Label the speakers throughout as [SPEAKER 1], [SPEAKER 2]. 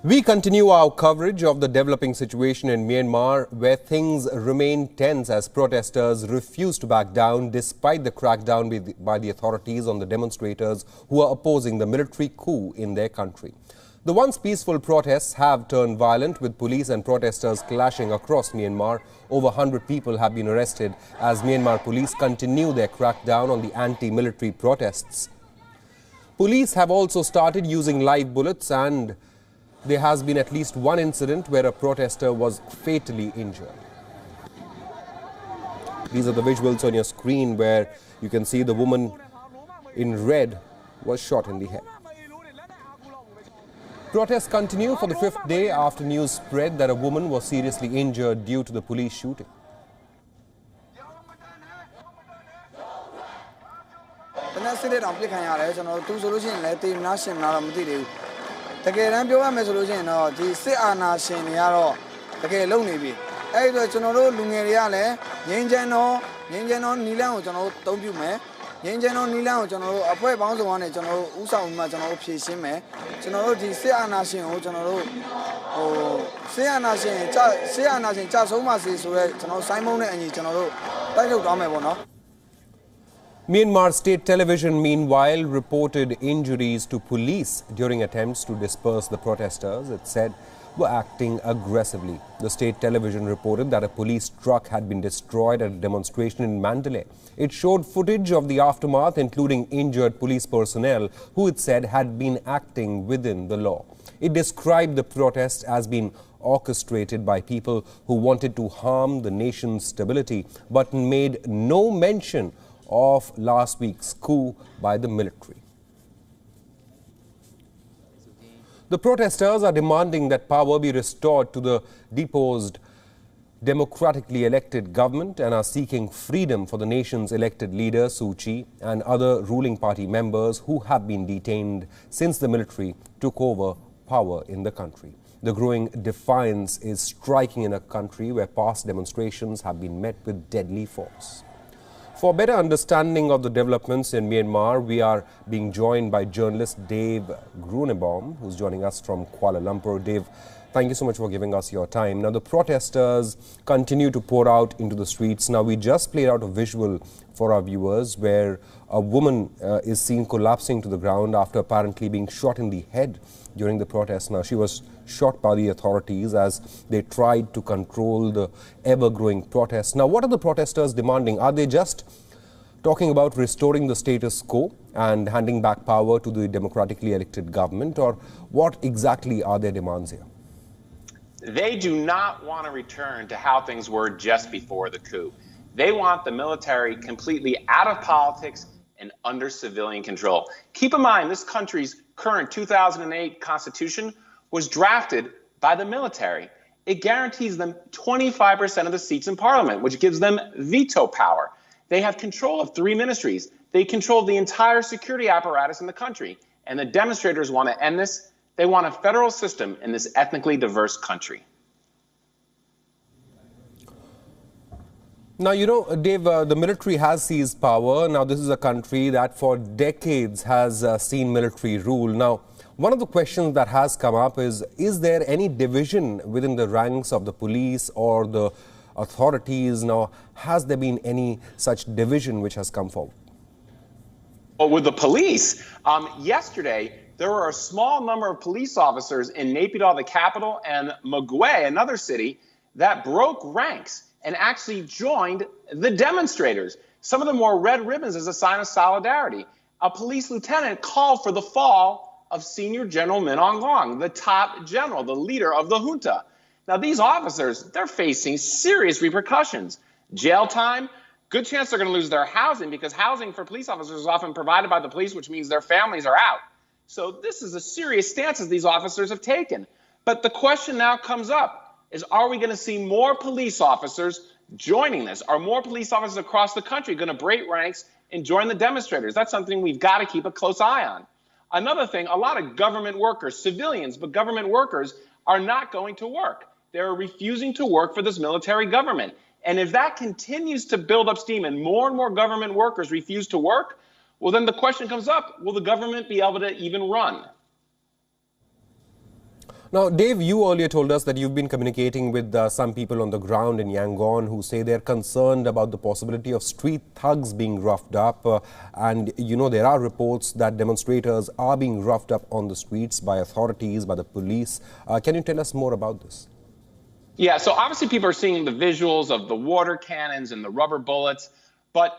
[SPEAKER 1] We continue our coverage of the developing situation in Myanmar, where things remain tense as protesters refuse to back down despite the crackdown by the authorities on the demonstrators who are opposing the military coup in their country. The once peaceful protests have turned violent, with police and protesters clashing across Myanmar. Over 100 people have been arrested as Myanmar Police continue their crackdown on the anti-military protests. Police have also started using live bullets, and there has been at least one incident where a protester was fatally injured. These are the visuals on your screen where you can see the woman in red was shot in the head. Protests continue for the fifth day after news spread that a woman was seriously injured due to the police shooting. Myanmar State Television, meanwhile, reported injuries to police during attempts to disperse the protesters it said were acting aggressively. The state television reported that a police truck had been destroyed at a demonstration in Mandalay. It showed footage of the aftermath, including injured police personnel who it said had been acting within the law. It described the protest as being orchestrated by people who wanted to harm the nation's stability, but made no mention of last week's coup by the military. The protesters are demanding that power be restored to the deposed democratically elected government and are seeking freedom for the nation's elected leader, Suu Kyi, and other ruling party members who have been detained since the military took over power in the country. The growing defiance is striking in a country where past demonstrations have been met with deadly force. For better understanding of the developments in Myanmar, we are being joined by journalist Dave Grunebaum, who's joining us from Kuala Lumpur. Dave, thank you so much for giving us your time. Now, the protesters continue to pour out into the streets. Now, we just played out a visual for our viewers where a woman is seen collapsing to the ground after apparently being shot in the head during the protest. Now, she was shot by the authorities as they tried to control the ever-growing protests. Now, what are the protesters demanding? Are they just talking about restoring the status quo and handing back power to the democratically elected government, or what exactly are their demands here?
[SPEAKER 2] They do not want to return to how things were just before the coup. They want the military completely out of politics and under civilian control. Keep in mind, this country's current 2008 constitution was drafted by the military. It guarantees them 25% of the seats in parliament, which gives them veto power. They have control of 3 ministries. They control the entire security apparatus in the country. And the demonstrators want to end this. They want a federal system in this ethnically diverse country.
[SPEAKER 1] Now, you know, Dave, the military has seized power. Now, this is a country that for decades has seen military rule. Now, one of the questions that has come up is there any division within the ranks of the police or the authorities? Now, has there been any such division which has come forward?
[SPEAKER 2] Well, with the police, yesterday, there were a small number of police officers in Naypyidaw, the capital, and Magwe, another city, that broke ranks and actually joined the demonstrators. Some of them wore red ribbons as a sign of solidarity. A police lieutenant called for the fall of Senior General Min Aung Hlaing, the top general, the leader of the junta. Now, these officers, they're facing serious repercussions. Jail time, good chance they're going to lose their housing, because housing for police officers is often provided by the police, which means their families are out. So this is a serious stance that these officers have taken. But the question now comes up is, are we going to see more police officers joining this? Are more police officers across the country going to break ranks and join the demonstrators? That's something we've got to keep a close eye on. Another thing, a lot of government workers, civilians, but government workers are not going to work. They're refusing to work for this military government. And if that continues to build up steam and more government workers refuse to work, well, then the question comes up, will the government be able to even run?
[SPEAKER 1] Now, Dave, you earlier told us that you've been communicating with some people on the ground in Yangon who say they're concerned about the possibility of street thugs being roughed up. And, there are reports that demonstrators are being roughed up on the streets by authorities, by the police. Can you tell us more about this?
[SPEAKER 2] Yeah, so obviously people are seeing the visuals of the water cannons and the rubber bullets, but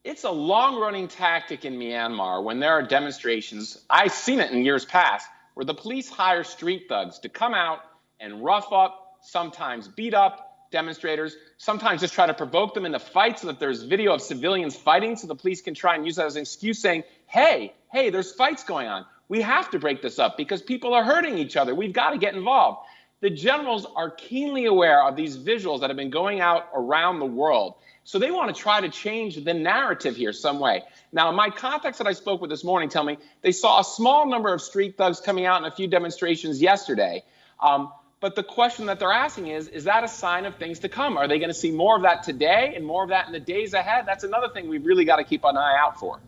[SPEAKER 2] it's a long-running tactic in Myanmar when there are demonstrations. I've seen it in years past, where the police hire street thugs to come out and rough up, sometimes beat up demonstrators, sometimes just try to provoke them into fights so that there's video of civilians fighting so the police can try and use that as an excuse saying, hey, there's fights going on. We have to break this up because people are hurting each other. We've got to get involved. The generals are keenly aware of these visuals that have been going out around the world. So they want to try to change the narrative here some way. Now, my contacts that I spoke with this morning tell me they saw a small number of street thugs coming out in a few demonstrations yesterday. But the question that they're asking is that a sign of things to come? Are they going to see more of that today and more of that in the days ahead? That's another thing we've really got to keep an eye out for.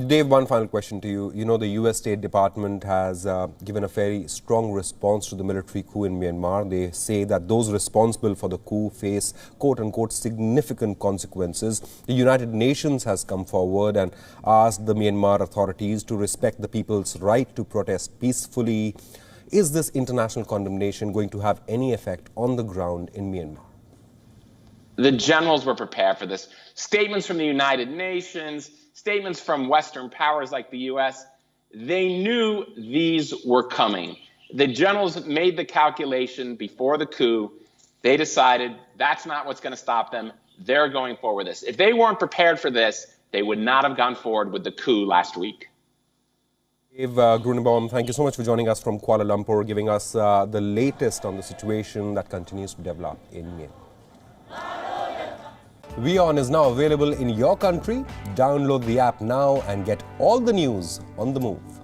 [SPEAKER 1] Dave, one final question to you. The U.S. State Department has given a very strong response to the military coup in Myanmar. They say that those responsible for the coup face, quote-unquote, significant consequences. The United Nations has come forward and asked the Myanmar authorities to respect the people's right to protest peacefully. Is this international condemnation going to have any effect on the ground in Myanmar?
[SPEAKER 2] The generals were prepared for this. Statements from the United Nations, statements from Western powers like the U.S., they knew these were coming. The generals made the calculation before the coup. They decided that's not what's going to stop them. They're going forward with this. If they weren't prepared for this, they would not have gone forward with the coup last week.
[SPEAKER 1] Dave Grunebaum, thank you so much for joining us from Kuala Lumpur, giving us the latest on the situation that continues to develop in Myanmar. WION is now available in your country. Download the app now and get all the news on the move.